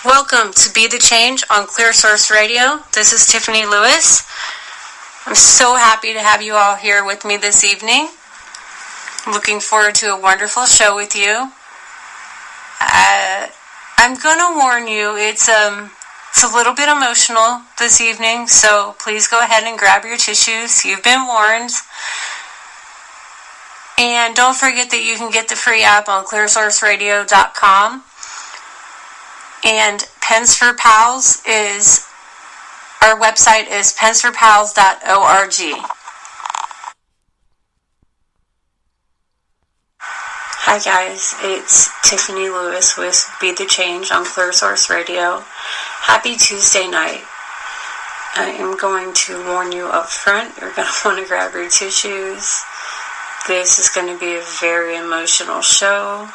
Welcome to Be the Change on Clear Source Radio. This is Tiffany Lewis. I'm so happy to have you all here with me this evening. Looking forward to a wonderful show with you. I'm going to warn you, it's a little bit emotional this evening, so please go ahead and grab your tissues. You've been warned. And don't forget that you can get the free app on clearsourceradio.com. And Pens for Pals our website is pensforpals.org. Hi guys, it's Tiffany Lewis with Be the Change on Clear Source Radio. Happy Tuesday night. I am going to warn you up front, you're going to want to grab your tissues. This is going to be a very emotional show.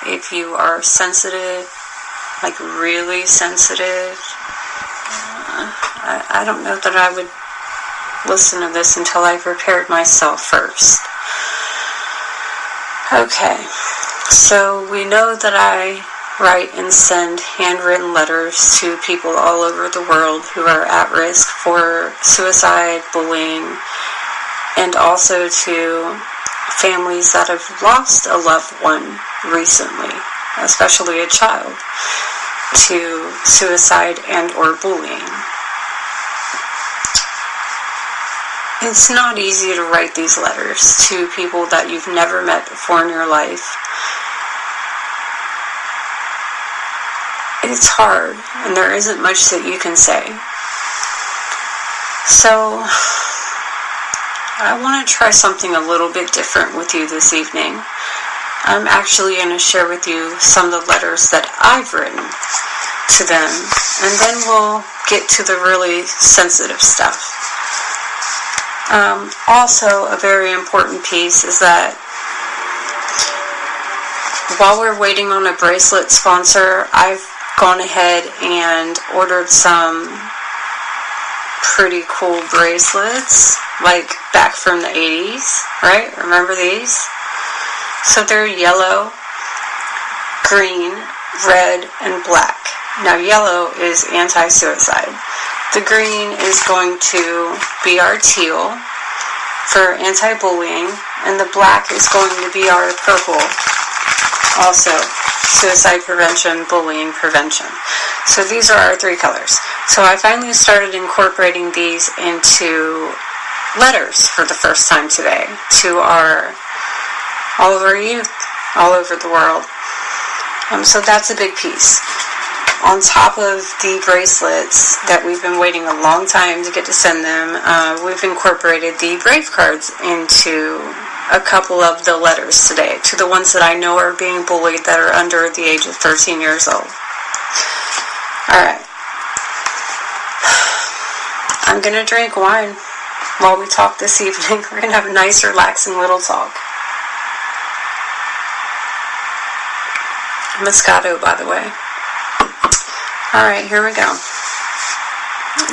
If you are sensitive, like really sensitive, I don't know that I would listen to this until I prepared myself first. Okay, so we know that I write and send handwritten letters to people all over the world who are at risk for suicide, bullying, and also to families that have lost a loved one recently, especially a child, to suicide and or bullying. It's not easy to write these letters to people that you've never met before in your life. It's hard, and there isn't much that you can say. So, I want to try something a little bit different with you this evening. I'm actually going to share with you some of the letters that I've written to them, and then we'll get to the really sensitive stuff. Also, a very important piece is that while we're waiting on a bracelet sponsor, I've gone ahead and ordered some pretty cool bracelets, like back from the 80s, right? Remember these? So they're yellow, green, red, and black. Now yellow is anti-suicide. The green is going to be our teal for anti-bullying, and the black is going to be our purple, also suicide prevention, bullying prevention. So these are our three colors. So I finally started incorporating these into letters for the first time today to all of our youth all over the world. So that's a big piece. On top of the bracelets that we've been waiting a long time to get to send them, we've incorporated the brave cards into a couple of the letters today, to the ones that I know are being bullied that are under the age of 13 years old. Alright. I'm going to drink wine while we talk this evening. We're going to have a nice, relaxing little talk. Moscato, by the way. Alright, here we go.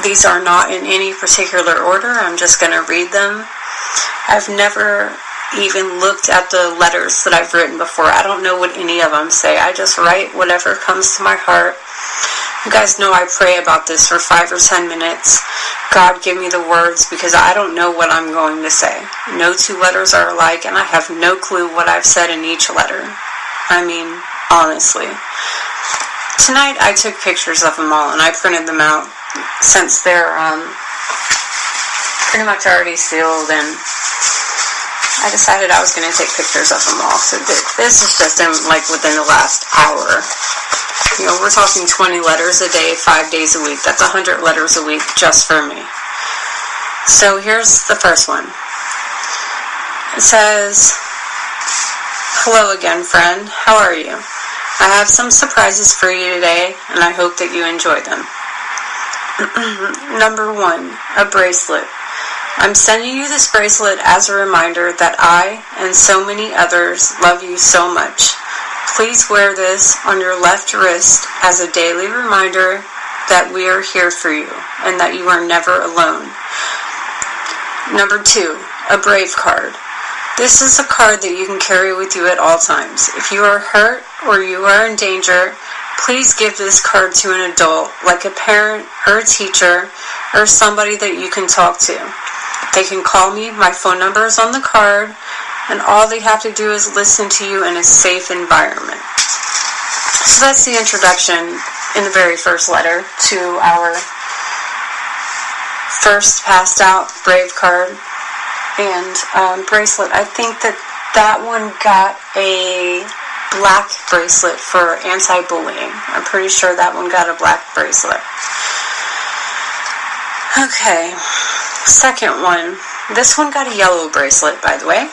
These are not in any particular order. I'm just going to read them. I've never even looked at the letters that I've written before. I don't know what any of them say. I just write whatever comes to my heart. You guys know I pray about this for 5 or 10 minutes. God, give me the words, because I don't know what I'm going to say. No two letters are alike, and I have no clue what I've said in each letter. I mean, honestly. Tonight I took pictures of them all, and I printed them out since they're pretty much already sealed, and I decided I was going to take pictures of them all. So this is just within the last hour. You know, we're talking 20 letters a day, 5 days a week. That's 100 letters a week just for me. So here's the first one. It says, "Hello again, friend. How are you? I have some surprises for you today, and I hope that you enjoy them. Number 1, a bracelet. I'm sending you this bracelet as a reminder that I and so many others love you so much. Please wear this on your left wrist as a daily reminder that we are here for you and that you are never alone. Number 2, a brave card. This is a card that you can carry with you at all times. If you are hurt or you are in danger, please give this card to an adult, like a parent or a teacher or somebody that you can talk to. They can call me. My phone number is on the card, and all they have to do is listen to you in a safe environment. So that's the introduction in the very first letter to our first passed out brave card and bracelet. I think that one got a black bracelet for anti-bullying. I'm pretty sure that one got a black bracelet. Okay, second one. This one got a yellow bracelet, by the way.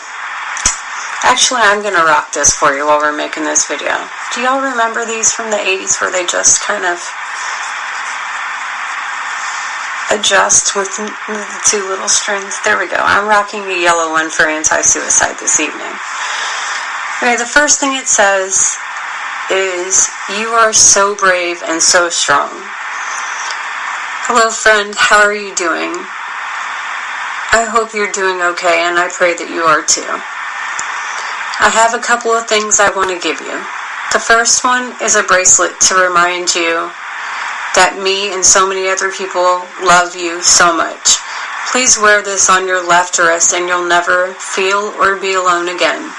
Actually, I'm going to rock this for you while we're making this video. Do y'all remember these from the 80s where they just kind of adjust with the two little strings? There we go. I'm rocking the yellow one for anti-suicide this evening. Okay, the first thing it says is, you are so brave and so strong. Hello, friend. How are you doing? I hope you're doing okay, and I pray that you are too. I have a couple of things I want to give you. The first one is a bracelet to remind you that me and so many other people love you so much. Please wear this on your left wrist and you'll never feel or be alone again.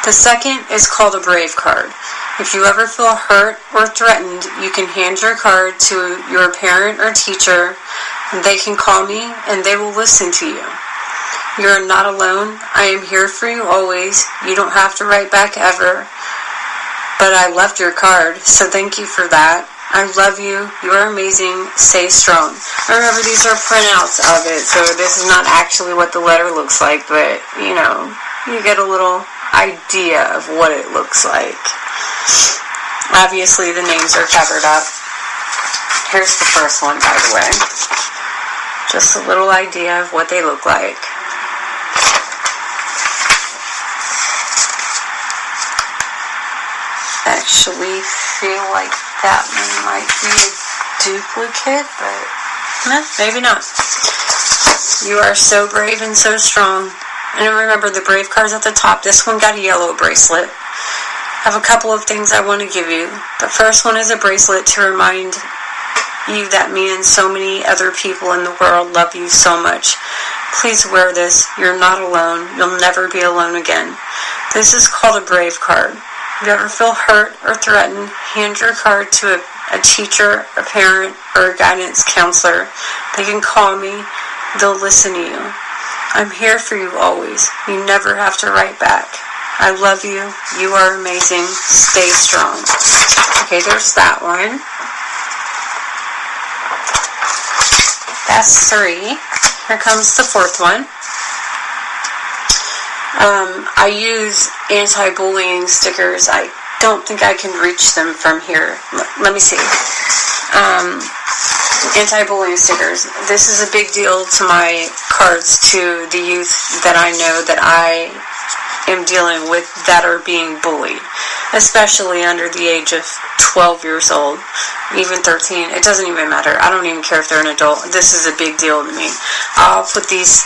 The second is called a brave card. If you ever feel hurt or threatened, you can hand your card to your parent or teacher, and they can call me and they will listen to you. You are not alone. I am here for you always. You don't have to write back ever. But I left your card, so thank you for that. I love you. You are amazing. Stay strong. Remember, these are printouts of it, so this is not actually what the letter looks like, but, you know, you get a little idea of what it looks like. Obviously, the names are covered up. Here's the first one, by the way. Just a little idea of what they look like. Actually feel like that one might be a duplicate, but maybe not. You are so brave and so strong. And remember, the brave card's at the top. This one got a yellow bracelet. I have a couple of things I want to give you. The first one is a bracelet to remind you that me and so many other people in the world love you so much. Please wear this. You're not alone. You'll never be alone again. This is called a brave card. If you ever feel hurt or threatened, hand your card to a teacher, a parent, or a guidance counselor. They can call me. They'll listen to you. I'm here for you always. You never have to write back. I love you. You are amazing. Stay strong. Okay, there's that one. That's 3. Here comes the fourth one. I use anti-bullying stickers. I don't think I can reach them from here. Let me see. Anti-bullying stickers. This is a big deal to my cards, to the youth that I know that I am dealing with that are being bullied, especially under the age of 12 years old, even 13. It doesn't even matter. I don't even care if they're an adult. This is a big deal to me. I'll put these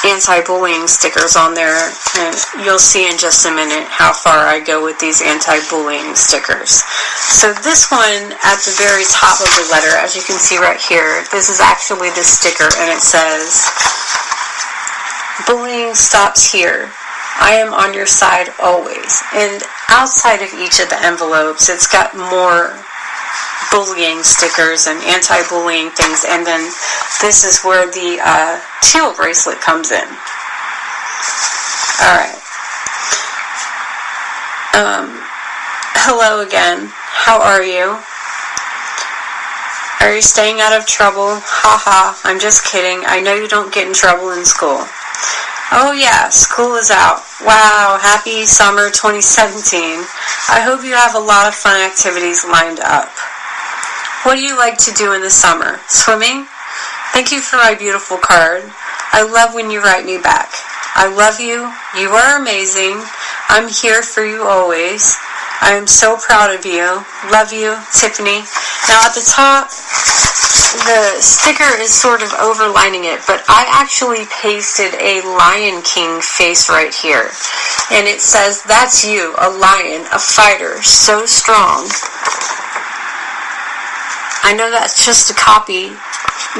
anti-bullying stickers on there, and you'll see in just a minute how far I go with these anti-bullying stickers. So this one at the very top of the letter, as you can see right here, this is actually the sticker, and it says, "Bullying stops here. I am on your side always." And outside of each of the envelopes, it's got more bullying stickers and anti-bullying things, and then this is where the teal bracelet comes in. Alright. Hello again. How are you? Are you staying out of trouble? Haha, I'm just kidding. I know you don't get in trouble in school. Oh yeah, school is out. Wow, happy summer 2017. I hope you have a lot of fun activities lined up. What do you like to do in the summer? Swimming? Thank you for my beautiful card. I love when you write me back. I love you. You are amazing. I'm here for you always. I am so proud of you. Love you, Tiffany. Now at the top, the sticker is sort of overlining it, but I actually pasted a Lion King face right here. And it says, that's you, a lion, a fighter, so strong. I know that's just a copy,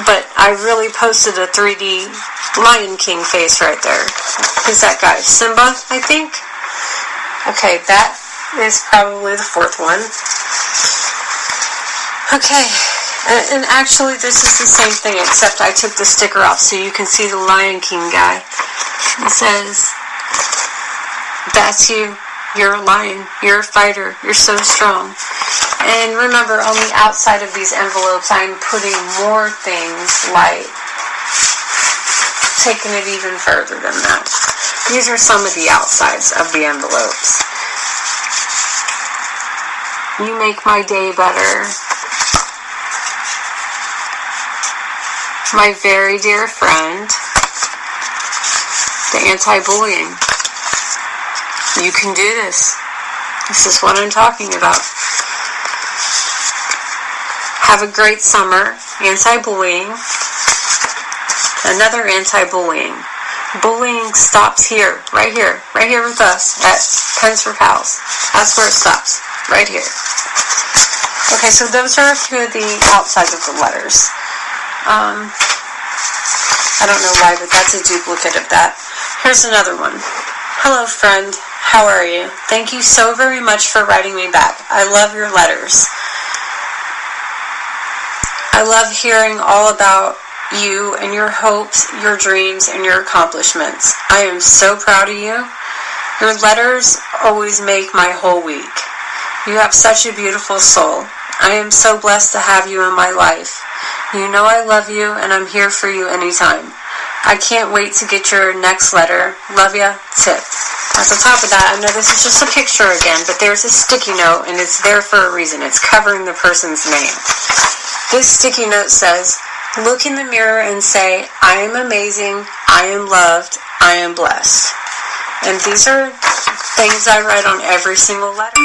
but I really posted a 3D Lion King face right there. Who's that guy? Simba, I think? Okay, that is probably the fourth one. Okay, and actually this is the same thing, except I took the sticker off so you can see the Lion King guy. It says, that's you. You're a lion. You're a fighter. You're so strong. And remember, on the outside of these envelopes, I'm putting more things, like taking it even further than that. These are some of the outsides of the envelopes. You make my day better. My very dear friend. The anti-bullying. You can do this. This is what I'm talking about. Have a great summer. Anti-bullying. Another anti-bullying. Bullying stops here. Right here with us at Pens for Pals. That's where it stops. Right here. Okay, so those are a few of the outsides of the letters. I don't know why, but that's a duplicate of that. Here's another one. Hello, friend. How are you? Thank you so very much for writing me back. I love your letters. I love hearing all about you and your hopes, your dreams, and your accomplishments. I am so proud of you. Your letters always make my whole week. You have such a beautiful soul. I am so blessed to have you in my life. You know I love you, and I'm here for you anytime. I can't wait to get your next letter. Love ya, Tiff. At the top of that, I know this is just a picture again, but there's a sticky note, and it's there for a reason. It's covering the person's name. This sticky note says, look in the mirror and say, I am amazing, I am loved, I am blessed. And these are things I write on every single letter.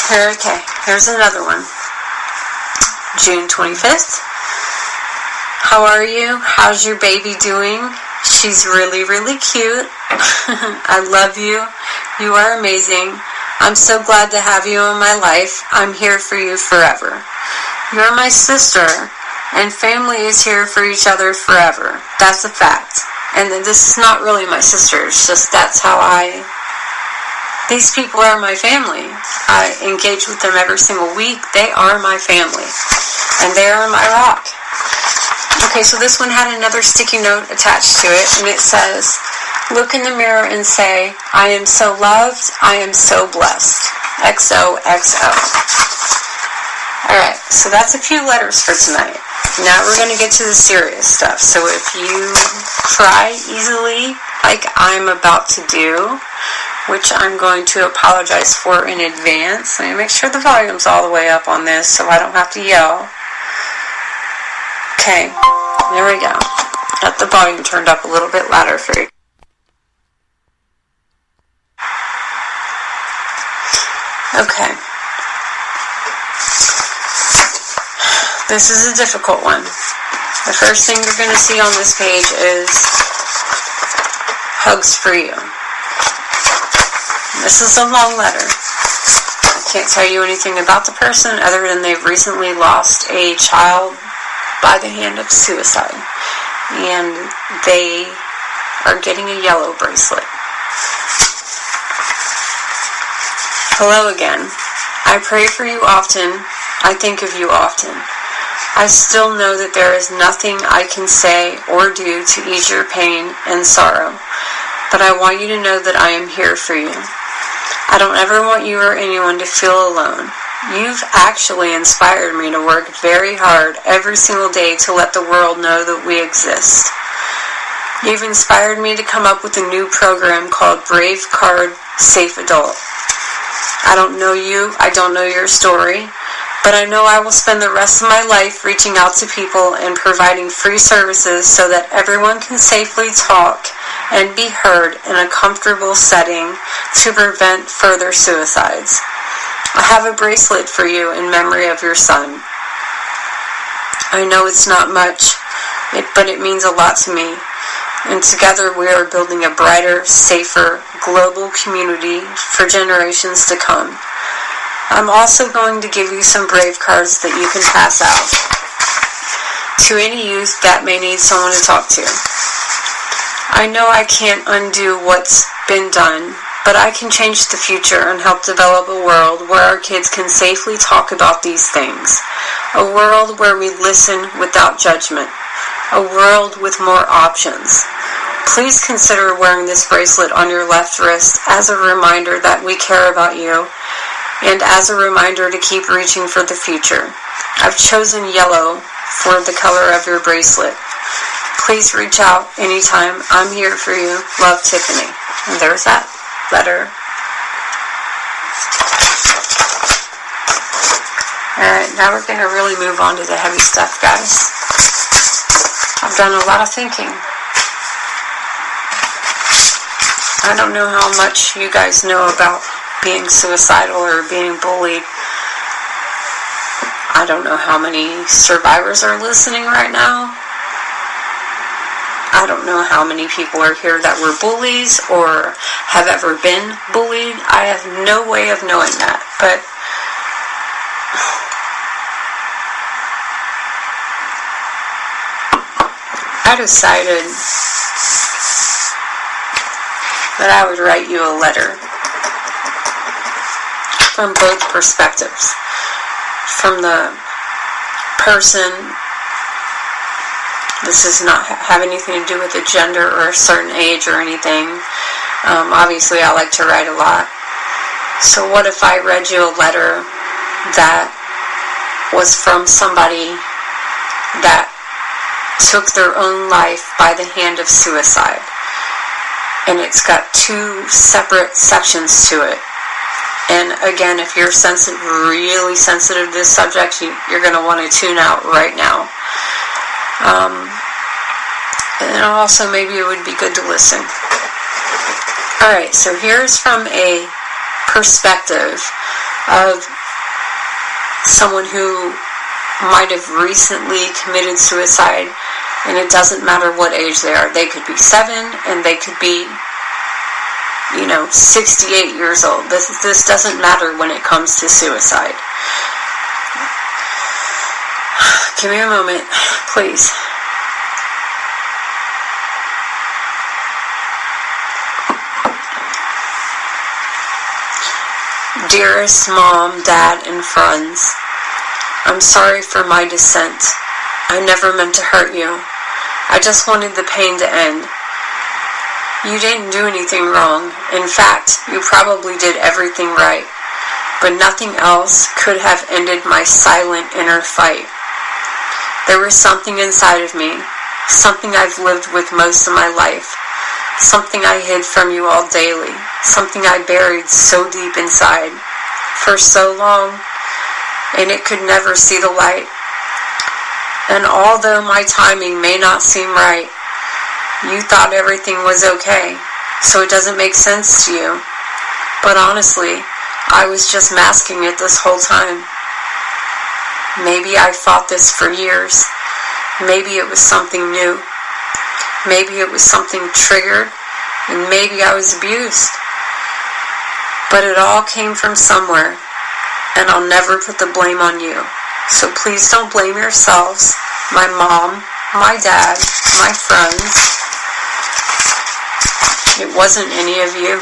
Okay, here's another one. June 25th. How are you? How's your baby doing? She's really, really cute. I love you. You are amazing. I'm so glad to have you in my life. I'm here for you forever. You're my sister, and family is here for each other forever. That's a fact. And this is not really my sister. It's just that's how these people are my family. I engage with them every single week. They are my family. And they are my rock. Okay, so this one had another sticky note attached to it, and it says, look in the mirror and say, I am so loved, I am so blessed. XOXO. Alright, so that's a few letters for tonight. Now we're going to get to the serious stuff. So if you cry easily, like I'm about to do, which I'm going to apologize for in advance. Let me make sure the volume's all the way up on this so I don't have to yell. Okay, there we go. Got the volume turned up a little bit louder for you. Okay. This is a difficult one. The first thing you're going to see on this page is hugs for you. This is a long letter. I can't tell you anything about the person other than they've recently lost a child by the hand of suicide. And they are getting a yellow bracelet. Hello again. I pray for you often. I think of you often. I still know that there is nothing I can say or do to ease your pain and sorrow. But I want you to know that I am here for you. I don't ever want you or anyone to feel alone. You've actually inspired me to work very hard every single day to let the world know that we exist. You've inspired me to come up with a new program called Brave Card Safe Adult. I don't know you, I don't know your story, but I know I will spend the rest of my life reaching out to people and providing free services so that everyone can safely talk and be heard in a comfortable setting to prevent further suicides. I have a bracelet for you in memory of your son. I know it's not much, but it means a lot to me. And together we are building a brighter, safer, global community for generations to come. I'm also going to give you some brave cards that you can pass out to any youth that may need someone to talk to. I know I can't undo what's been done, but I can change the future and help develop a world where our kids can safely talk about these things. A world where we listen without judgment. A world with more options. Please consider wearing this bracelet on your left wrist as a reminder that we care about you and as a reminder to keep reaching for the future. I've chosen yellow for the color of your bracelet. Please reach out anytime. I'm here for you. Love, Tiffany. And there's that letter. Alright, now we're going to really move on to the heavy stuff, guys. I've done a lot of thinking. I don't know how much you guys know about being suicidal or being bullied. I don't know how many survivors are listening right now. I don't know how many people are here that were bullies or have ever been bullied. I have no way of knowing that. But I decided that I would write you a letter from both perspectives. From the person, this does not have anything to do with a gender or a certain age or anything. Obviously, I like to write a lot. So what if I read you a letter that was from somebody that took their own life by the hand of suicide? And it's got two separate sections to it. And again, if you're really sensitive to this subject, you're going to want to tune out right now. And also maybe it would be good to listen. Alright, so here's from a perspective of someone who might have recently committed suicide, and it doesn't matter what age they are. They could be 7 and they could be 68 years old. This doesn't matter when it comes to suicide. Give me a moment, please. Dearest Mom, Dad, and friends, I'm sorry for my dissent. I never meant to hurt you. I just wanted the pain to end. You didn't do anything wrong. In fact, you probably did everything right. But nothing else could have ended my silent inner fight. There was something inside of me, something I've lived with most of my life, something I hid from you all daily, something I buried so deep inside for so long, and it could never see the light. And although my timing may not seem right, you thought everything was okay, so it doesn't make sense to you. But honestly, I was just masking it this whole time. Maybe I fought this for years. Maybe it was something new. Maybe it was something triggered, and maybe I was abused. But it all came from somewhere, and I'll never put the blame on you. So please don't blame yourselves, my mom, my dad, my friends. It wasn't any of you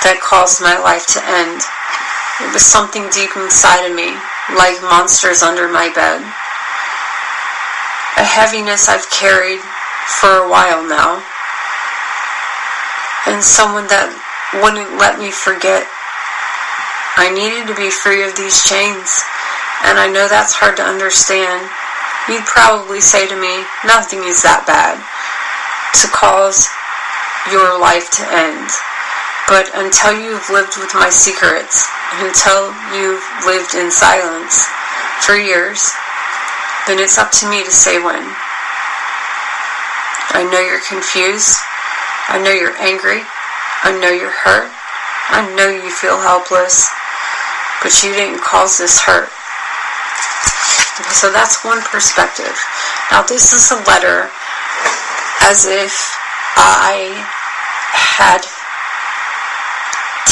that caused my life to end. It was something deep inside of me, like monsters under my bed. A heaviness I've carried for a while now. And someone that wouldn't let me forget. I needed to be free of these chains. And I know that's hard to understand. You'd probably say to me, nothing is that bad to cause your life to end. But until you've lived with my secrets, and until you've lived in silence for years, then it's up to me to say when. I know you're confused. I know you're angry. I know you're hurt. I know you feel helpless. But you didn't cause this hurt. So that's one perspective. Now this is a letter as if I had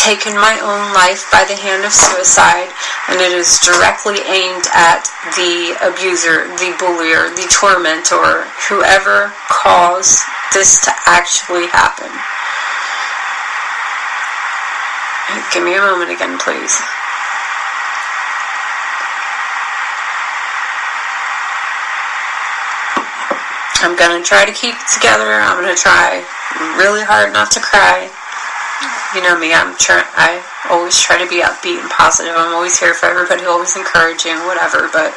taken my own life by the hand of suicide, and it is directly aimed at the abuser, the bullier, the tormentor, whoever caused this to actually happen. Give me a moment again, please. I'm going to try to keep it together. I'm going to try really hard not to cry. You know me, I always try to be upbeat and positive. I'm always here for everybody, always encouraging, whatever, but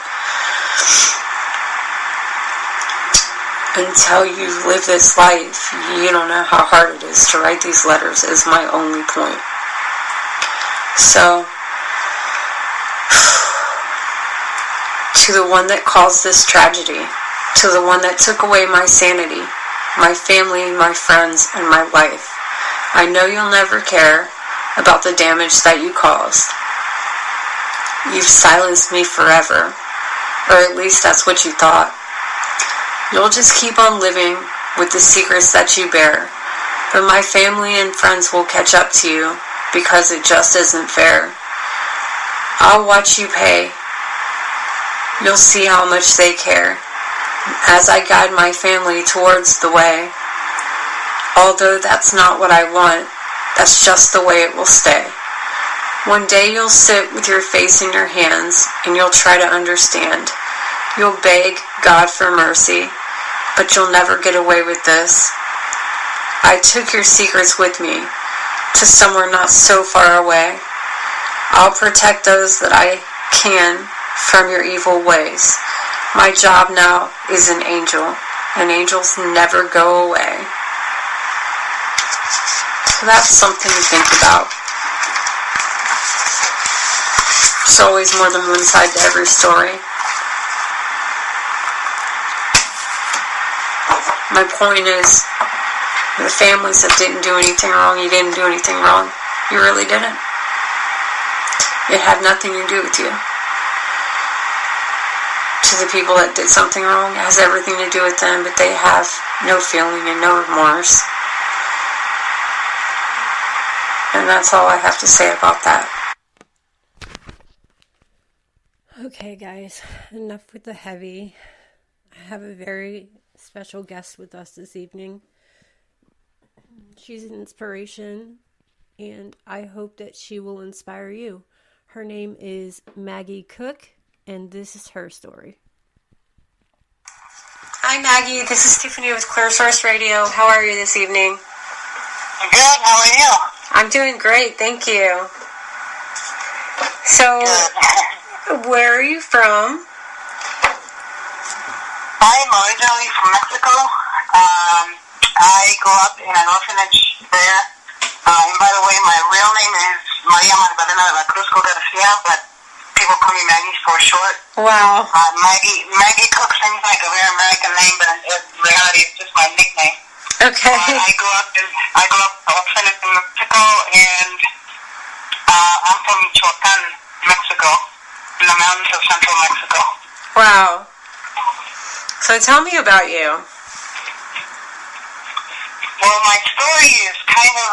until you live this life, you don't know how hard it is to write these letters, is my only point. So, to the one that caused this tragedy, to the one that took away my sanity, my family, my friends, and my life, I know you'll never care about the damage that you caused. You've silenced me forever, or at least that's what you thought. You'll just keep on living with the secrets that you bear, but my family and friends will catch up to you because it just isn't fair. I'll watch you pay. You'll see how much they care as I guide my family towards the way. Although that's not what I want, that's just the way it will stay. One day you'll sit with your face in your hands and you'll try to understand. You'll beg God for mercy, but you'll never get away with this. I took your secrets with me to somewhere not so far away. I'll protect those that I can from your evil ways. My job now is an angel, and angels never go away. So that's something to think about. There's always more than one side to every story. My point is, the families that didn't do anything wrong, you didn't do anything wrong. You really didn't. It had nothing to do with you. To the people that did something wrong, it has everything to do with them, but they have no feeling and no remorse. And that's all I have to say about that. Okay, guys, enough with the heavy. I have a very special guest with us this evening. She's an inspiration, and I hope that she will inspire you. Her name is Maggie Cook, and this is her story. Hi, Maggie. This is Tiffany with controverisl. How are you this evening? Good. How are you? I'm doing great. Thank you. So, where are you from? I'm originally from Mexico. I grew up in an orphanage there. And by the way, my real name is Maria Magdalena de la Cruz Garcia, but people call me Maggie for short. Wow. Maggie Cook seems like a very American name, but in reality, it's just my nickname. Okay. I grew up in orphanage in Mexico, and I'm from Michoacán, Mexico, in the mountains of central Mexico. Wow. So tell me about you. Well, my story is kind of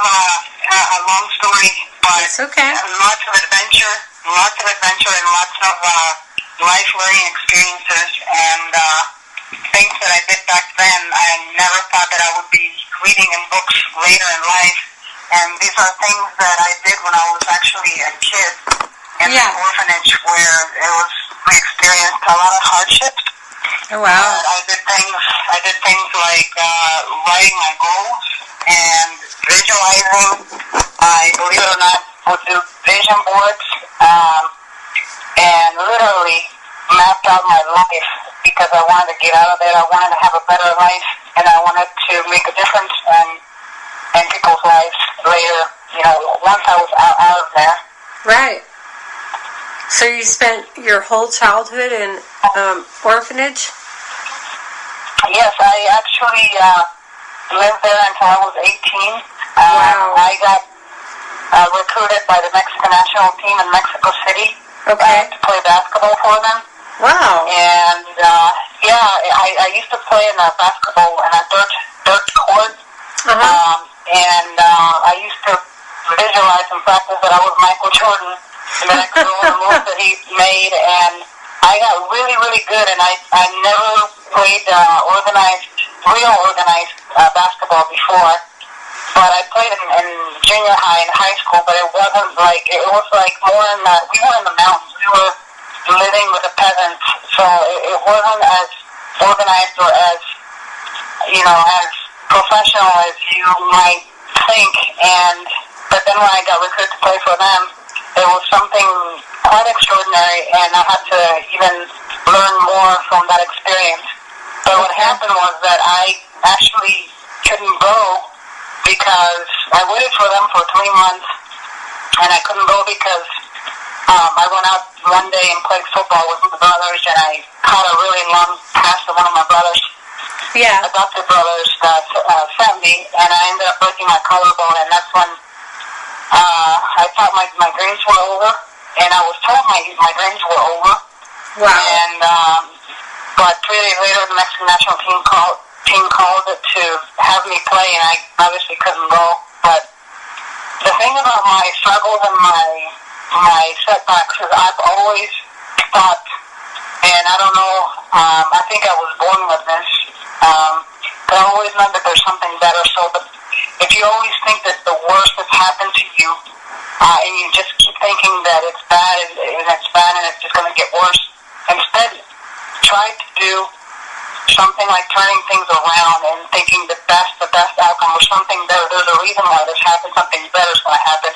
a long story, but it's okay. Lots of adventure and lots of life learning experiences and things that I did back then. I never thought that I would be reading in books later in life, and these are things that I did when I was actually a kid in an orphanage where we experienced a lot of hardships. Oh, wow. I did things like writing my goals and visualizing. I, believe it or not, would do vision boards and literally mapped out my life because I wanted to get out of there. I wanted to have a better life, and I wanted to make a difference in people's lives later, once I was out of there. Right. So you spent your whole childhood in orphanage? Yes, I actually lived there until I was 18. Wow. I got recruited by the Mexican national team in Mexico City to play basketball for them. Wow. And, I used to play in a dirt court. And I used to visualize and practice that I was Michael Jordan, and that I could do all the moves that he made, and I got really, really good, and I never played real organized basketball before, but I played in junior high and high school, but it was like more in the, we were in the mountains, we were living with the peasants, so it wasn't as organized or as, as professional as you might think, but then when I got recruited to play for them, it was something quite extraordinary, and I had to even learn more from that experience. But what happened was that I actually couldn't go because I waited for them for 3 months, and I couldn't go because I went out one day and played football with my brothers, and I caught a really long pass to one of my brothers. Yeah. Adopted brothers that sent me, and I ended up breaking my collarbone, and that's when I thought my dreams were over, and I was told my dreams were over. Wow. And but 3 days later, the Mexican national team called to have me play, and I obviously couldn't go. But the thing about my struggles and my setbacks is I've always thought, and I don't know, I think I was born with this, but I always know that there's something better. So if you always think that the worst has happened to you, and you just keep thinking that it's bad and it's just going to get worse, instead try to do something like turning things around and thinking the best outcome or something better. There's a reason why this happened. Something better is going to happen.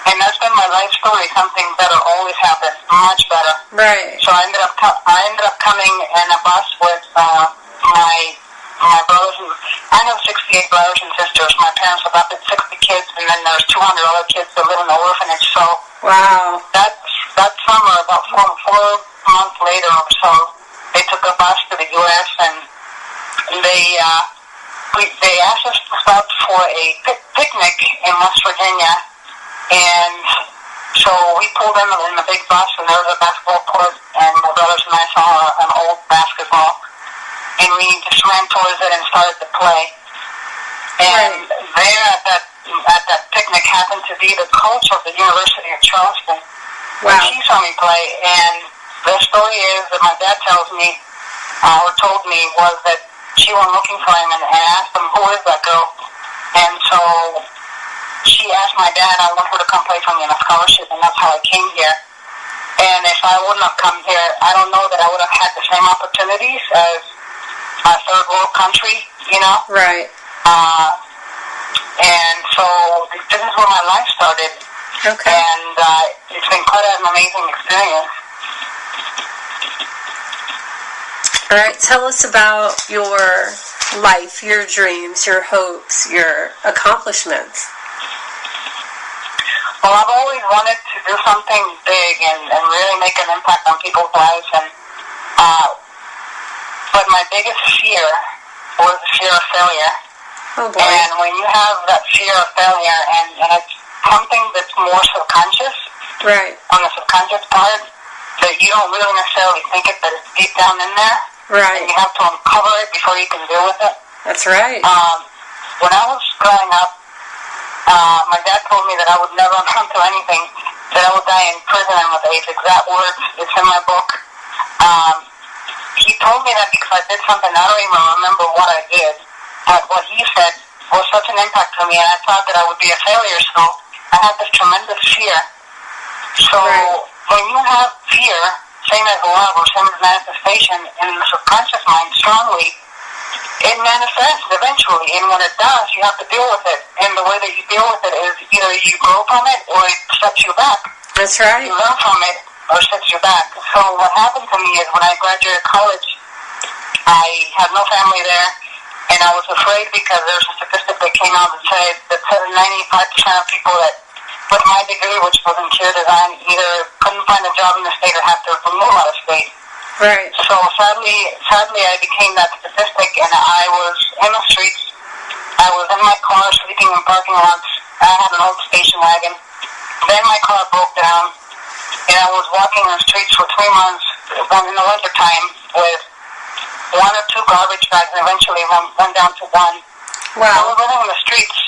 And that's been my life story. Something better always happens, much better. Right. So I ended up coming in a bus with my brothers. I have 68 brothers and sisters. My parents adopted 60 kids, and then there's 200 other kids that live in the orphanage. So wow. That summer, about 4 months later or so, they took a bus to the U.S. and they asked us to stop for a picnic in West Virginia, and so we pulled in the big bus, and there was a basketball court, and my brothers and I saw an old basketball, and we just ran towards it and started to play. And there at that picnic happened to be the coach of the University of Charleston. Wow. And she saw me play, and the story is that my dad tells me, or told me, was that she went looking for him and asked him, who is that girl? And so she asked my dad, I want her to come play for me on a scholarship, and that's how I came here. And if I wouldn't have come here, I don't know that I would have had the same opportunities as a third world country, Right. And so this is where my life started. Okay. And it's been quite an amazing experience. All right, tell us about your life, your dreams, your hopes, your accomplishments. Well, I've always wanted to do something big and really make an impact on people's lives. And but my biggest fear was the fear of failure. Oh boy. And when you have that fear of failure, and it's something that's more subconscious, right, on the subconscious part, that you don't really necessarily think it, but it's deep down in there. Right. And you have to uncover it before you can deal with it. That's right. When I was growing up, my dad told me that I would never amount to anything, that I would die in prison, and with his exact words, it's in my book. He told me that because I did something, I don't even remember what I did, but what he said was such an impact to me, and I thought that I would be a failure, so I had this tremendous fear. So when you have fear, same as love or same as manifestation in the subconscious mind strongly, it manifests eventually, and when it does, you have to deal with it. And the way that you deal with it is either you grow from it or it sets you back. That's right. You learn from it or it sets you back. So what happened to me is when I graduated college, I had no family there, and I was afraid because there's a statistic that came out that said that 95% of people that with my degree, which was in interior design, either couldn't find a job in the state or had to move out of state. Right. So sadly, I became that statistic, and I was in the streets. I was in my car sleeping in parking lots. I had an old station wagon. Then my car broke down, and I was walking on the streets for 3 months, one in the winter time, with 1 or 2 garbage bags, and eventually went down to 1. Wow. I was living in the streets.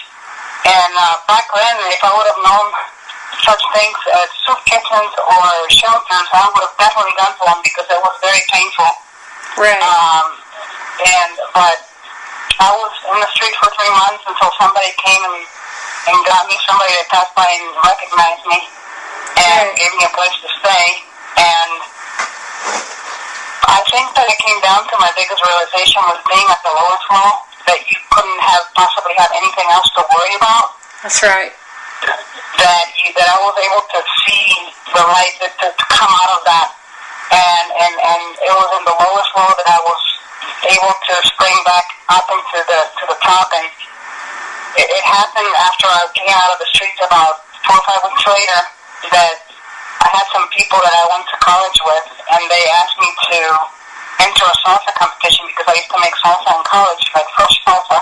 And back then, if I would have known such things as soup kitchens or shelters, I would have definitely gone for them because it was very painful. Right. But I was in the street for 3 months until somebody came and got me, somebody that passed by and recognized me and gave me a place to stay. And I think that it came down to my biggest realization was being at the lowest low, that you couldn't possibly have anything else to worry about. That's right. That I was able to see the light to come out of that, and it was in the lowest low that I was able to spring back up into the top. And it happened after I came out of the streets about 4 or 5 weeks later that I had some people that I went to college with, and they asked me to enter a salsa competition because I used to make salsa in college, like fresh salsa.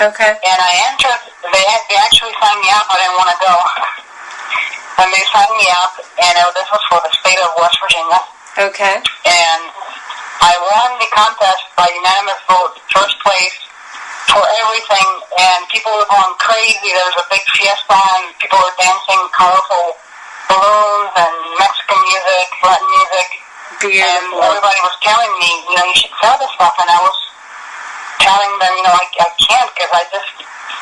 Okay. And I entered. They actually signed me up. I didn't want to go. And they signed me up, and this was for the state of West Virginia. Okay. And I won the contest by unanimous vote, first place for everything, and people were going crazy. There was a big fiesta, and people were dancing colorful balloons and Mexican music, Latin music. Beautiful. And everybody was telling me, you should sell this stuff, and I was telling them, I can't because I just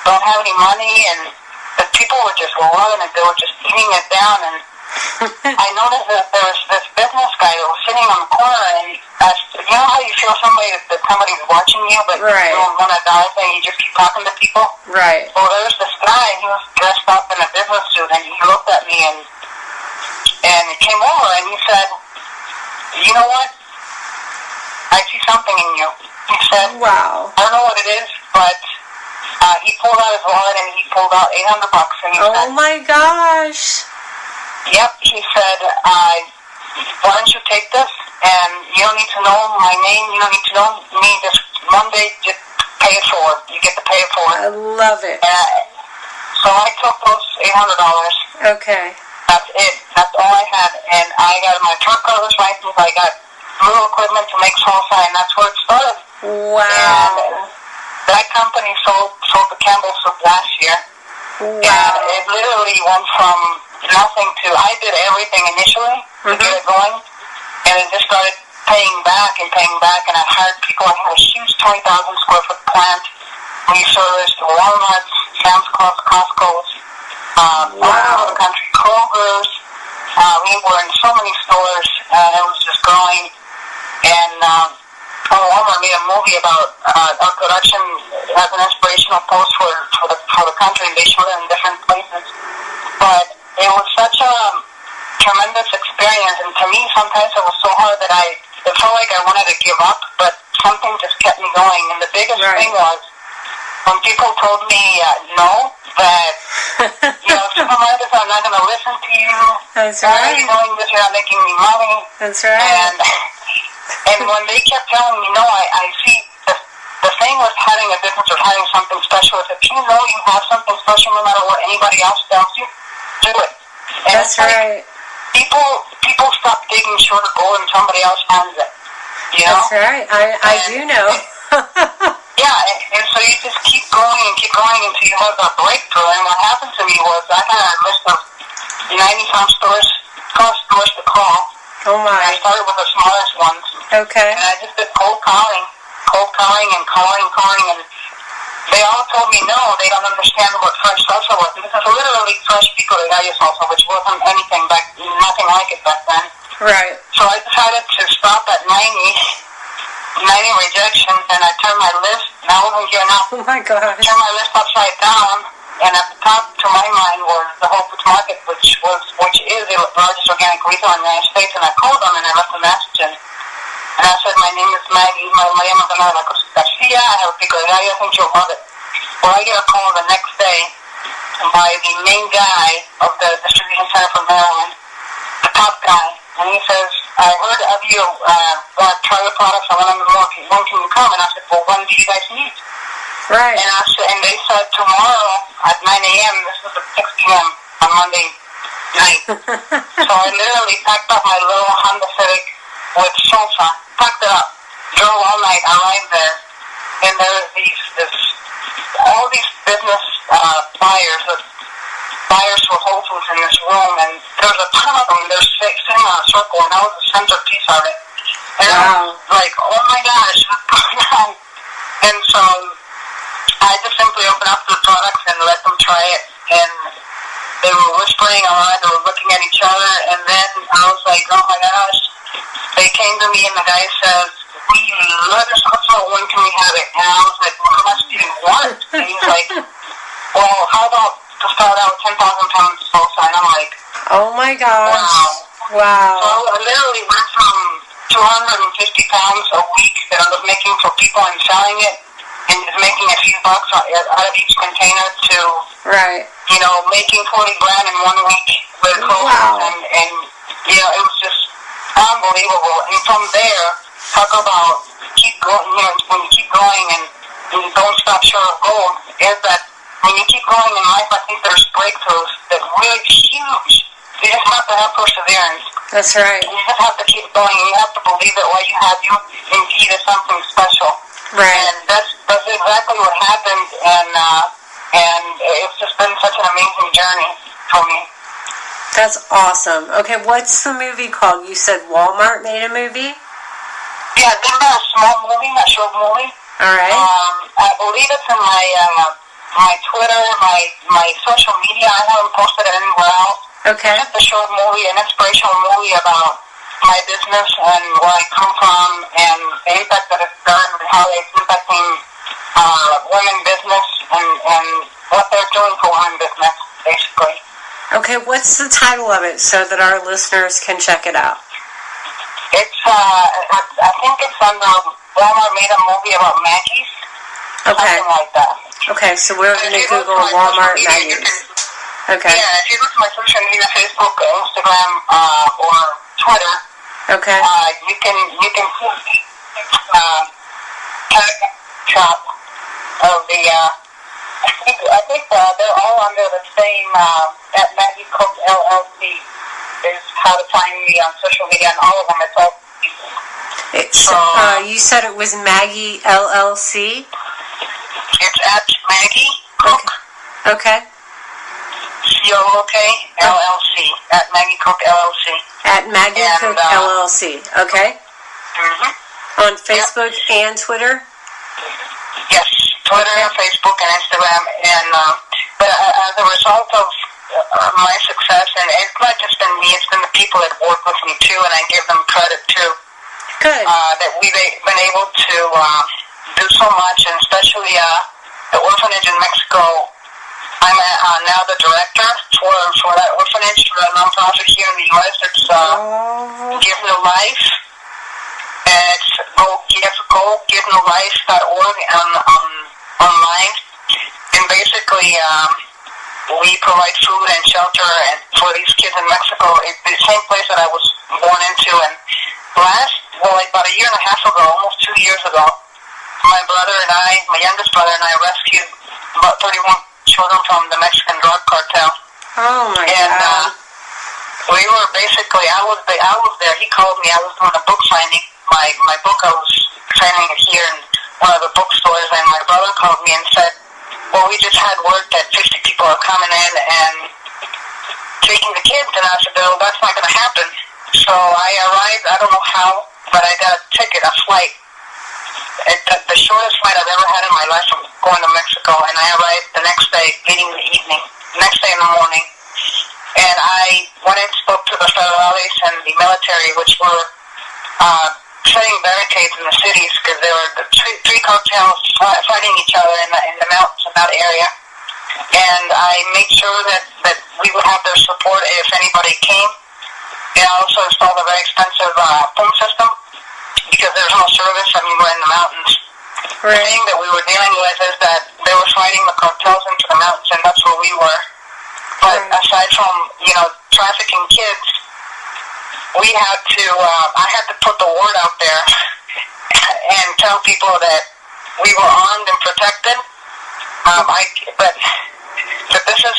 don't have any money, and the people were just loving it. They were just eating it down, and I noticed that there was this business guy that was sitting on the corner, and you know how you feel that somebody's watching you, but you don't want to die, and you just keep talking to people? Right. Well, there was this guy, he was dressed up in a business suit, and he looked at me, and he came over, and he said, you know what? I see something in you. He said, wow. I don't know what it is, but he pulled out his wallet and he pulled out $800, and he said, oh my gosh. Yep, he said, why don't you take this, and you don't need to know my name, you don't need to know me, just one day, just pay it forward. You get to pay it forward. I love it. So I took those $800. Okay. That's it. That's all I had, and I got my truck driver's license, I got little equipment to make salsa, and that's where it started. Wow. And that company sold the Campbell soup last year. Wow. And it literally went from nothing to, I did everything initially to get it going, and it just started paying back, and I hired people. I had a huge 20,000 square foot plant. We serviced Walmart's, Sam's Club's, Costco's, all over the country, Kroger's. We were in so many stores, and it was just growing. And Walmart made a movie about our production as an inspirational post for the country, and they showed it in different places. But it was such a tremendous experience, and to me, sometimes it was so hard that it felt like I wanted to give up, but something just kept me going. And the biggest thing was when people told me no, that supermarkets are not going to listen to you. That's Why right. are you doing this? You're not making me money. That's right. And when they kept telling me no, I see the thing with having a business or having something special is if you know you have something special, no matter what anybody else tells you, do it. And that's right. People stop digging short of gold and somebody else finds it. You know? That's right. I do know. Yeah, and so you just keep going until you have that breakthrough. And what happened to me was I had a list of 90-some stores to call. Oh my. And I started with the smallest ones. Okay. And I just did cold calling and calling, and they all told me no, they don't understand what fresh salsa was. And this is literally fresh pico de gallo salsa, which wasn't nothing like it back then. Right. So I decided to stop at 90 rejections, and I turned my list, and I wasn't giving up. Oh my gosh. I turned my list upside down, and at the top, to my mind, was the Whole Foods Market, which is the largest organic retailer in the United States, and I called them, and I left a message, and I said, my name is Maggie, my name is Garcia, I have a pico de gallo, I think you'll love it. Well, I get a call the next day by the main guy of the distribution center from Maryland, the top guy, and he says, I heard of you, want to try your products, I want to know when can you come? And I said, well, when do you guys meet? Right. And they said, tomorrow at 9 a.m., this was at 6 p.m. on Monday night. So I literally packed up my little Honda Civic with salsa, packed it up, drove all night, arrived there, and there was this all these business buyers for Whole Foods in this room, and there's a ton of them. They're sitting on a circle, and I was the centerpiece of it. And I was like, oh my gosh, what's going on? And so I just simply opened up the products and let them try it. And they were whispering a lot. They were looking at each other. And then I was like, oh my gosh. They came to me, and the guy says, we love this also. When can we have it? And I was like, well, how much do you want? And he's like, well, how about to start out 10,000 pounds of salsa? And I'm like, oh my gosh. Wow. So I literally went from 250 pounds a week that I was making for people and selling it and just making a few bucks out of each container to, you know, making 40 grand in 1 week with clothes. And, you know, it was just unbelievable. And from there, talk about keep going, you know, when you keep going and you don't stop short of gold, is that when you keep going in life, I think there's breakthroughs that really huge. You just have to have perseverance. That's right. You just have to keep going. You have to believe that what you have, you indeed is something special. Right. And that's exactly what happened. And it's just been such an amazing journey for me. That's awesome. Okay, what's the movie called? You said Walmart made a movie? Yeah, they made a small movie, a short movie. All right. I believe it's in my Twitter, my social media. I haven't posted it anywhere else. Okay. It's a short movie, an inspirational movie about my business and where I come from and the impact that it's done and how it's impacting women business and what they're doing for women business, basically. Okay, what's the title of it so that our listeners can check it out? It's, I think it's under Walmart made a movie about Maggie's. Okay. Something like that. Okay, so we're going to Google Walmart Maggie's. Okay. Yeah, if you go to my social media, Facebook, Instagram, or Twitter, okay. You can see shop of the. I think they're all under the same at Maggie Cook LLC is how to find me on social media, and all of them. It's all. You said it was Maggie LLC. It's at Maggie Cook. Okay. COOK LLC at Maggie Cook LLC. At Maggie Cook LLC. Okay. Mm-hmm. On Facebook and Twitter. Yes, Twitter, Facebook, and Instagram. And but as a result of my success, and it's not just been me; it's been the people that work with me too, and I give them credit too. Good. That we've been able to do so much, and especially the orphanage in Mexico. I'm now the director for that orphanage, for a nonprofit here in the U.S. It's Give New Life. It's GiveNewLife.org online. And basically, we provide food and shelter for these kids in Mexico. It's the same place that I was born into. And about a year and a half ago, almost 2 years ago, my youngest brother and I rescued about 31 children from the Mexican drug cartel. Oh my God. And we were basically, I was there. He called me. I was doing a book signing. My book, I was signing it here in one of the bookstores, and my brother called me and said, well, we just had word that 50 people are coming in and taking the kids. And I said, well, that's not going to happen. So I arrived, I don't know how, but I got a ticket, a flight. The shortest flight I've ever had in my life from going to Mexico, and I arrived the next day, leaving in the evening, next day in the morning. And I went and spoke to the federales and the military, which were setting barricades in the cities because there were the three cartels fighting each other in the mountains in that area. And I made sure that we would have their support if anybody came. And I also installed a very expensive phone system because there's no service. I mean, we're in the mountains. Right. The thing that we were dealing with is that they were fighting the cartels into the mountains, and that's where we were. But aside from, trafficking kids, we had to, I had to put the word out there and tell people that we were armed and protected. But this is,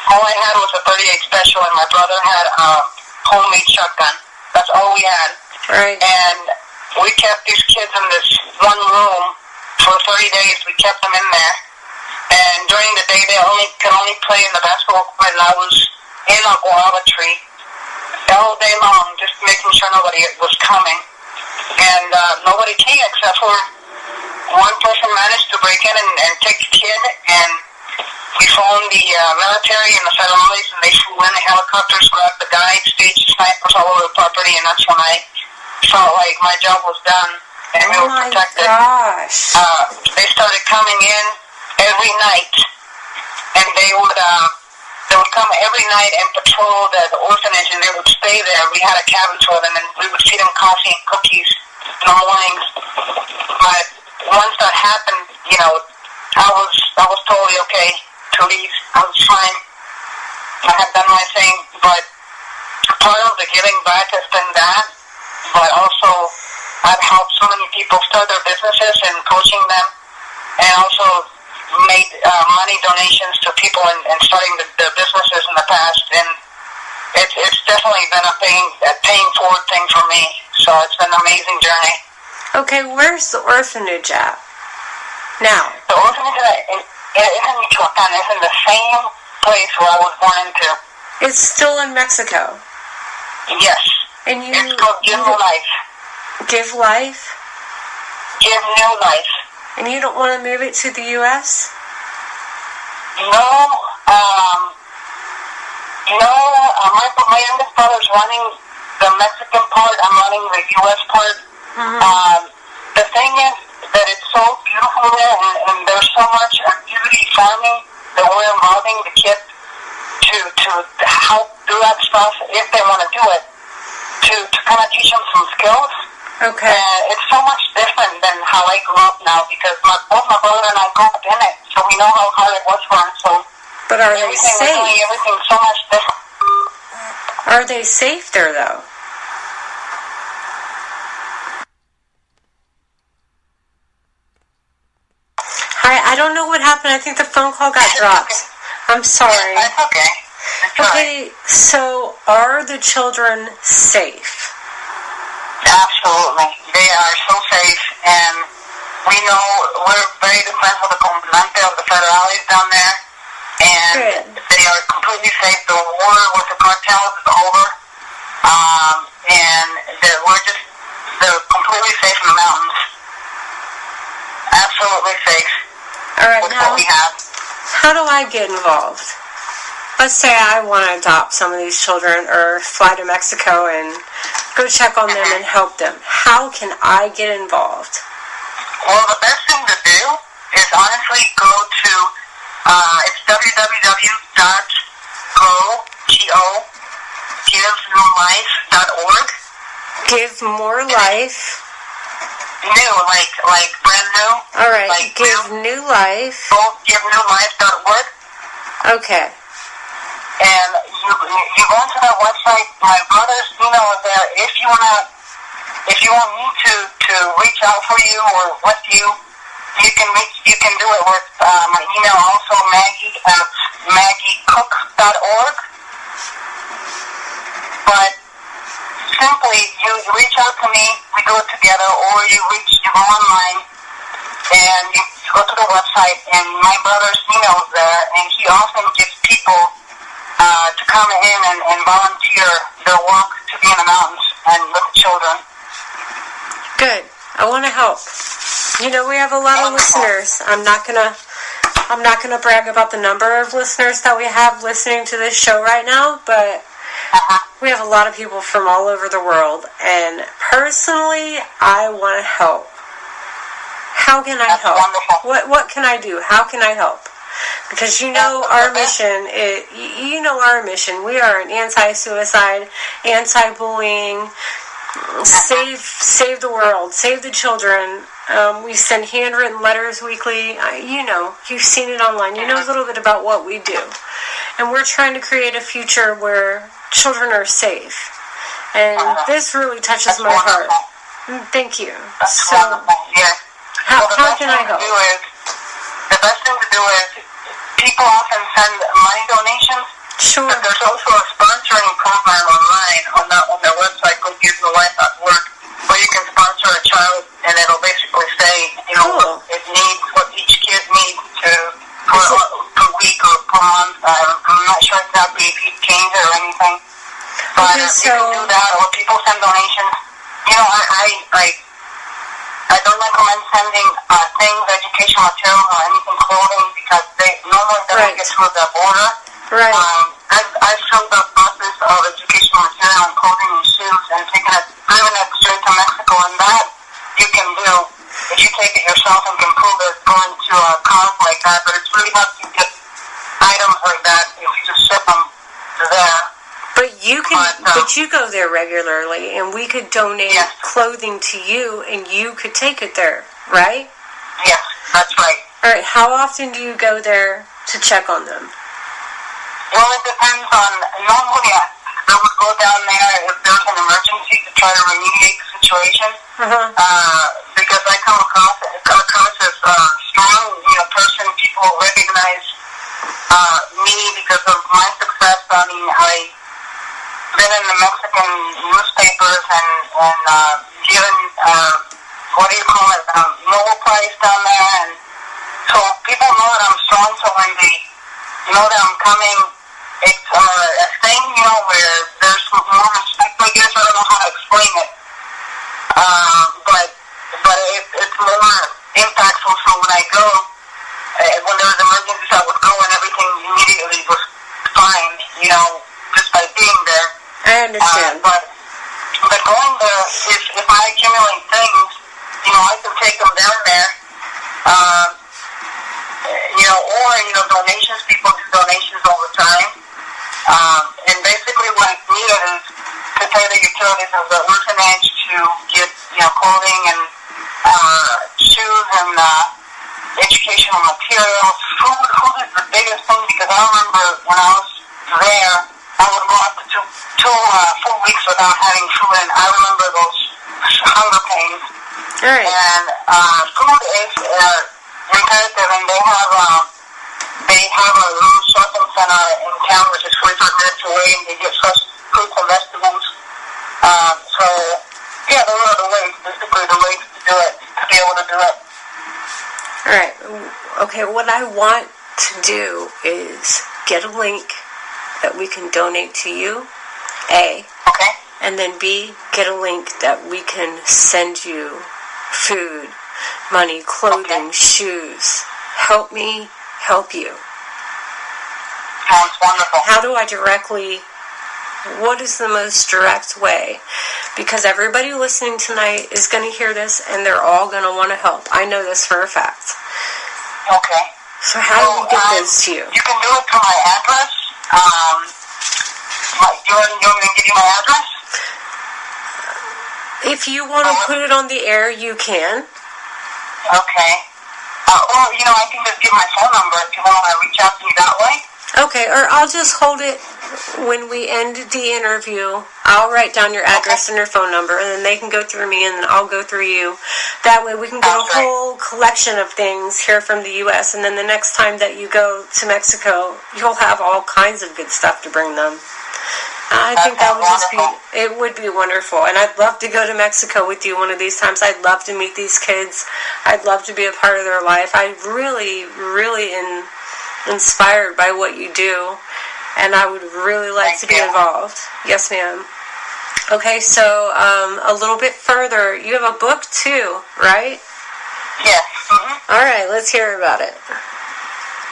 all I had was a 38 special, and my brother had a homemade shotgun. That's all we had. Right. And we kept these kids in this one room for 30 days. We kept them in there. And during the day, they could only play in the basketball court, and I was in a guava tree all day long, just making sure nobody was coming. And nobody came except for one person managed to break in and take the kid, and we phoned the military and the federales, and they flew in the helicopters, grabbed the guy, staged snipers all over the property, and that's when I felt like my job was done and we were protected. Gosh. They started coming in every night, and they would come every night and patrol the orphanage, and they would stay there. We had a cabin for them, and we would feed them coffee and cookies in the mornings. But once that happened, you know, I was totally okay to leave. I was fine. I had done my thing, but part of the giving back has been that, but also I've helped so many people start their businesses and coaching them, and also made money donations to people and starting the businesses in the past, and it's definitely been a paying forward thing for me. So it's been an amazing journey. Okay, where's the orphanage at now? The orphanage in Michoacan is in the same place where I was born into. It's still in Mexico. Yes. And it's called Give New Life. Give Life? Give New Life. And you don't want to move it to the U.S.? No. My youngest brother's running the Mexican part. I'm running the U.S. part. Mm-hmm. The thing is that it's so beautiful there, and there's so much activity farming that we're involving the kids to help do that stuff if they want to do it, to kind of teach them some skills. Okay. It's so much different than how I grew up now, because both my brother and I grew up in it, so we know how hard it was for us. So, but are they safe? We're doing everything so much different. Are they safe there, though? Hi, I don't know what happened. I think the phone call got dropped. I'm sorry. That's okay. Okay, so are the children safe? Absolutely. They are so safe, and we know we're very good friends with the comandante of the federales down there, and they are completely safe. The war with the cartels is over, and they're completely safe in the mountains. Absolutely safe. All right, with now, what we have. How do I get involved? Let's say I want to adopt some of these children or fly to Mexico and go check on them and help them. How can I get involved? Well, the best thing to do is honestly go to, it's www.givenewlife.org. Give More Life. New, like brand new. All right, like Give New Life. GiveNewLife.org. Okay. And you go into that website. My brother's email is there. If you want me to reach out for you or with you, you can do it with my email also, Maggie at maggiecook.org. But simply you reach out to me, we do it together, or you go online and you go to the website, and my brother's email is there, and he often gives people to come in and volunteer their work to be in the mountains and with the children. Good. I want to help. You know, we have a lot of listeners. I'm not gonna brag about the number of listeners that we have listening to this show right now, but we have a lot of people from all over the world, and personally, I want to help. How can I help? Wonderful. What can I do? How can I help? Because you know our mission. Our mission. We are an anti-suicide, anti-bullying, save the world, save the children. We send handwritten letters weekly. You've seen it online. You know a little bit about what we do, and we're trying to create a future where children are safe. And this really touches my heart. Thank you. So, how can I help? The best thing to do is people often send money donations. Sure. But there's also a sponsoring program online on their website called GiveNewLife.org, where you can sponsor a child, and it'll basically say, cool. if need or anything. But okay, so you can do that, or people send donations. You know, I don't recommend sending things, educational material, or anything clothing, because they normally don't get through the border. Right. I've showed the process of educational material and clothing and shoes and driven it straight to Mexico, and that you can do if you take it yourself and can prove it going to a cause like that. But it's really hard to get items like that if you just ship them there. But you can, but you go there regularly, and we could donate clothing to you, and you could take it there, right? Yes, that's right. All right. How often do you go there to check on them? Well, it depends on. Normally, I would go down there if there's an emergency to try to remediate the situation. Because I come across as a strong, person. People recognize me because of my success. I mean, I've been in the Mexican newspapers and given what do you call it, Nobel Prize down there, and so people know that I'm strong. So when they know that I'm coming, it's a thing, where there's more respect. I guess I don't know how to explain it, but it's more impactful. So when I go, when there was emergencies, I would go and everything immediately was fine, just by being there. I understand. But going there, if I accumulate things, I can take them down there. Or donations. People do donations all the time. And basically what it's needed is to pay the utilities of the orphanage to get, clothing and shoes and educational materials. Food is the biggest thing, because I remember when I was there, I would go up to two full weeks without having food, and I remember those hunger pains. Right. And food is imperative, and they have a little shopping center in town, which is 45 minutes away, and they get fresh fruits and vegetables. So, yeah, those are the ways, basically the ways to do it, to be able to do it. All right. Okay, what I want to do is get a link that we can donate to you, A. Okay. And then B, get a link that we can send you food, money, clothing, shoes. Help me help you. Sounds wonderful. How do I what is the most direct way? Because everybody listening tonight is going to hear this, and they're all going to want to help. I know this for a fact. Okay. So how do we get this to you? You can do it to my address. You want me to give you my address? If you want to put it on the air, you can. Okay. Or, I can just give my phone number if you want to reach out to me that way. Okay, or I'll just hold it when we end the interview. I'll write down your address and your phone number, and then they can go through me, and then I'll go through you. That way we can get a whole collection of things here from the U.S., and then the next time that you go to Mexico, you'll have all kinds of good stuff to bring them. I think that would it would be wonderful. And I'd love to go to Mexico with you one of these times. I'd love to meet these kids. I'd love to be a part of their life. I'm really, really inspired by what you do, and I would really like to be involved. Yes, ma'am. Okay, so a little bit further, you have a book too, right? Yes. Mm-hmm. All right, let's hear about it.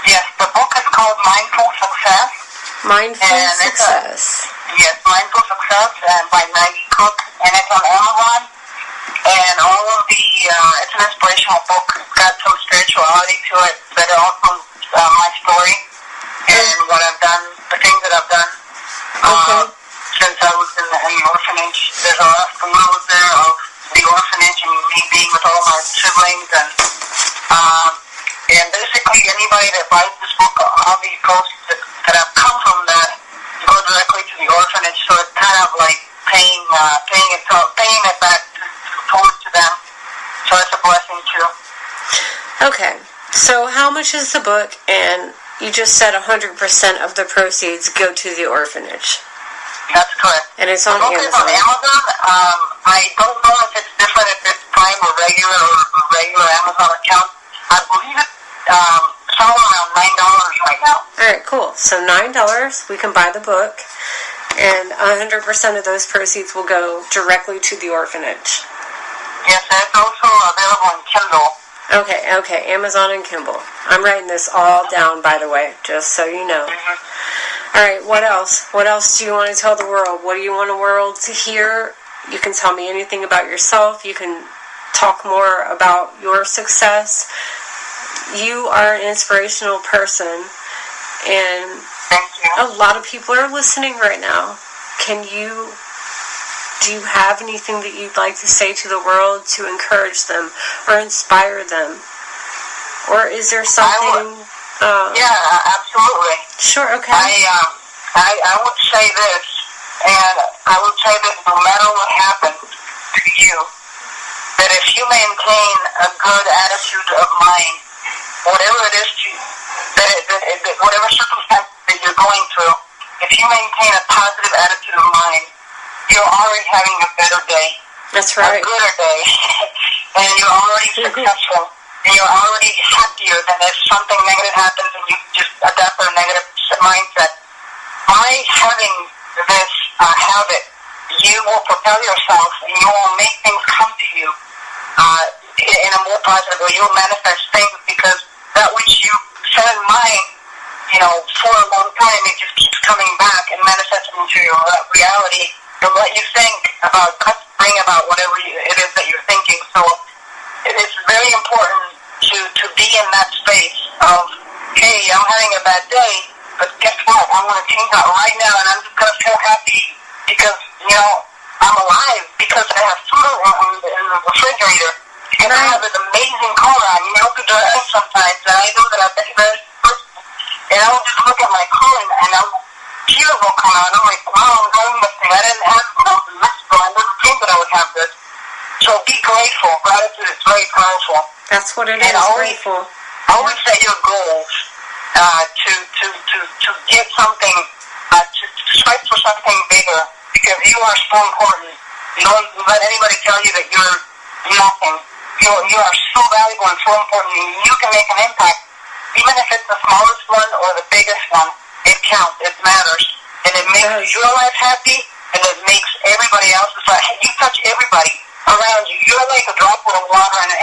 Yes, the book is called Mindful Success. Mindful Success. Yes, Mindful Success, by Maggie, and it's on Amazon. And all of it's an inspirational book. It's got some spirituality to it, but also my story and what I've done, the things that I've done since I was in the orphanage. There's a lot of photos there of the orphanage and me being with all my siblings, and basically anybody that buys this book, all the proceeds that have come from that go directly to the orphanage. So it's kind of like paying it back forward to them. So it's a blessing too. Okay. So how much is the book? And you just said 100% of the proceeds go to the orphanage. That's correct. And it's on Amazon. It's on Amazon. I don't know if it's different if it's Prime or regular Amazon account. I believe it somewhere around $9 right now. All right, cool. So $9, we can buy the book, and 100% of those proceeds will go directly to the orphanage. Yes, and it's also available in Kindle. Okay, Amazon and Kindle. I'm writing this all down, by the way, just so you know. Mm-hmm. All right, what else? What else do you want to tell the world? What do you want the world to hear? You can tell me anything about yourself. You can talk more about your success. You are an inspirational person, and Thank you. a lot of people are listening right now. Do you have anything that you'd like to say to the world to encourage them or inspire them? Or is there something... yeah, absolutely. Sure, okay. I would say this, and I would say that no matter what happens to you, that if you maintain a good attitude of mind, whatever it is whatever circumstance that you're going through, if you maintain a positive attitude of mind, you're already having a better day. That's right. A gooder day. And you're already successful. And you're already happier than if something negative happens and you just adapt a negative mindset. By having this habit, you will propel yourself and you will make things come to you in a more positive way. You will manifest things because that which you set in mind, for a long time, it just keeps coming back and manifesting into your reality. And what you think about, bring about whatever it is that you're thinking. So it's very important to be in that space of, hey, I'm having a bad day, but guess what? I'm going to change that right now, and I'm just going to feel happy because, I'm alive, because I have food in the refrigerator, and I have an amazing car. I'm able to drive sometimes, and I know that I've been very person. And I will just look at my car, and tears will come out. I'm like, wow, I'm driving this thing. I didn't have it when I was in Mexico. I never dreamed that I would have this. So be grateful. Gratitude is very powerful. That's what it is, grateful. Always set your goals to get something, to strive for something bigger, because you are so important. Don't let anybody tell you that you're nothing. You are so valuable and so important, and you can make an impact. Even if it's the smallest one or the biggest one, it counts, it matters. And it makes your life happy, and it makes everybody else's life. You touch everybody around you. You're like a droplet of water in an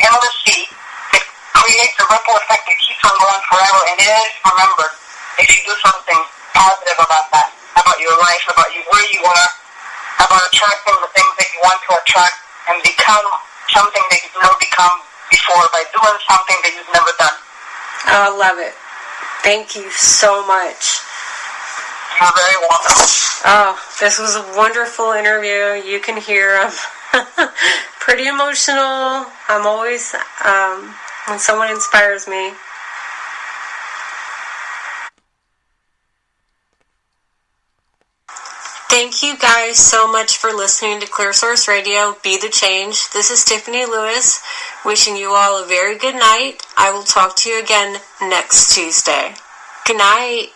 endless sea that creates a ripple effect that keeps on going forever, and it is remembered if you do something positive about that, about your life, about where you are, about attracting the things that you want to attract, and become something that you've never become before by doing something that you've never done. Oh, I love it. Thank you so much. You're very welcome. Oh, this was a wonderful interview. You can hear I'm pretty emotional. I'm always, when someone inspires me. Thank you guys so much for listening to Clear Source Radio, Be the Change. This is Tiffany Lewis, wishing you all a very good night. I will talk to you again next Tuesday. Good night.